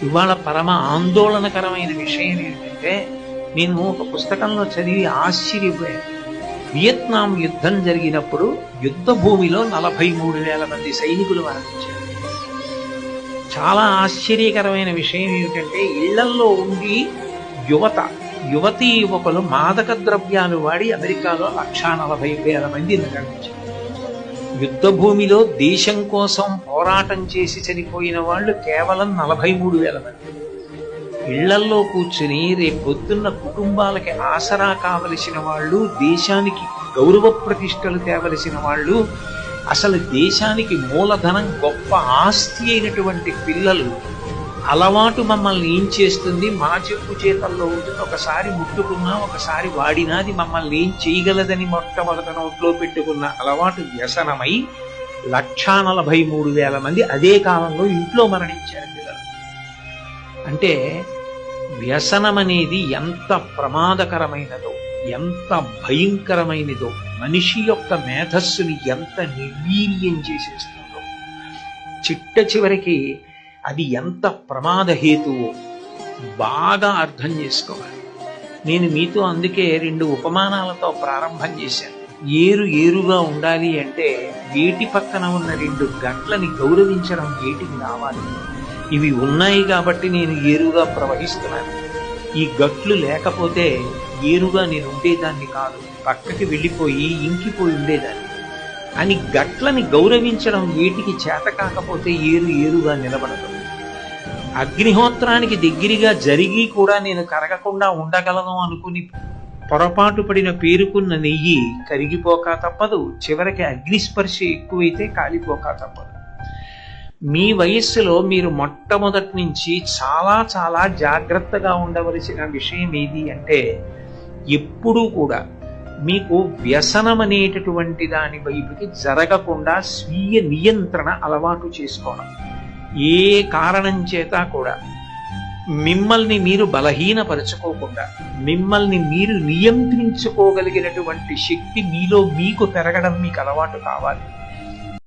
ఇవాళ పరమ ఆందోళనకరమైన విషయం ఏంటంటే, నేను ఒక పుస్తకంలో చదివి ఆశ్చర్యపోయాను. వియత్నాం యుద్ధం జరిగినప్పుడు యుద్ధ భూమిలో 43,000 మంది సైనికులు మరణించారు. చాలా ఆశ్చర్యకరమైన విషయం ఏమిటంటే, ఇళ్లల్లో ఉండి యువతీ యువకులు మాదక ద్రవ్యాలు వాడి అమెరికాలో 140,000 మంది మరణించారు. యుద్ధ భూమిలో దేశం కోసం పోరాటం చేసి చనిపోయిన వాళ్ళు కేవలం 43,000 మంది. ఇళ్లల్లో కూర్చుని రేపొద్దున్న కుటుంబాలకి ఆసరా కావలసిన వాళ్ళు, దేశానికి గౌరవ ప్రతిష్టలు తేవలసిన వాళ్ళు, అసలు దేశానికి మూలధనం గొప్ప ఆస్తి అయినటువంటి పిల్లలు అలవాటు మమ్మల్ని ఏం చేస్తుంది, మా చెప్పు చేతల్లో ఉంటుంది, ఒకసారి ముట్టుకున్నా ఒకసారి వాడినాది మమ్మల్ని ఏం చేయగలదని మొట్టమొదట నోట్లో పెట్టుకున్న అలవాటు వ్యసనమై 143,000 మంది అదే కాలంలో ఇంట్లో మరణించారు పిల్లలు. అంటే వ్యసనం అనేది ఎంత ప్రమాదకరమైనదో, ఎంత భయంకరమైనదో, మనిషి యొక్క మేధస్సుని ఎంత నిర్వీర్యం చేసేస్తుందో, చిట్ట చివరికి అది ఎంత ప్రమాదహేతువో బాగా అర్థం చేసుకోవాలి. నేను మీతో అందుకే 2 ఉపమానాలతో ప్రారంభం చేశాను. ఏరుగా ఉండాలి అంటే ఏటి పక్కన ఉన్న 2 గట్లని గౌరవించడం ఏటికి రావాలి. ఇవి ఉన్నాయి కాబట్టి నేను ఏరుగా ప్రవహిస్తున్నాను. ఈ గట్లు లేకపోతే ఏరుగా నేను ఉండేదాన్ని కాదు, పక్కకి వెళ్ళిపోయి ఇంకిపోయి ఉండేదాన్ని అని గట్లని గౌరవించడం ఏటికి చేత కాకపోతే ఏరుగా నిలబడదు. అగ్నిహోత్రానికి దగ్గరగా జరిగి కూడా నేను కరగకుండా ఉండగలను అనుకుని పొరపాటు పడిన పేరుకున్న నెయ్యి కరిగిపోక తప్పదు, చివరికి అగ్నిస్పర్శ ఎక్కువైతే కాలిపోక తప్పదు. మీ వయస్సులో మీరు మొట్టమొదటి నుంచి చాలా చాలా జాగ్రత్తగా ఉండవలసిన విషయం ఏది అంటే, ఎప్పుడూ కూడా మీకు వ్యసనం అనేటటువంటి దాని వైపుకి జరగకుండా స్వీయ నియంత్రణ అలవాటు చేసుకోవడం. ఏ కారణం చేత కూడా మిమ్మల్ని మీరు బలహీనపరచుకోకుండా, మిమ్మల్ని మీరు నియంత్రించుకోగలిగినటువంటి శక్తి మీలో మీకు పెరగడం మీకు అలవాటు కావాలి.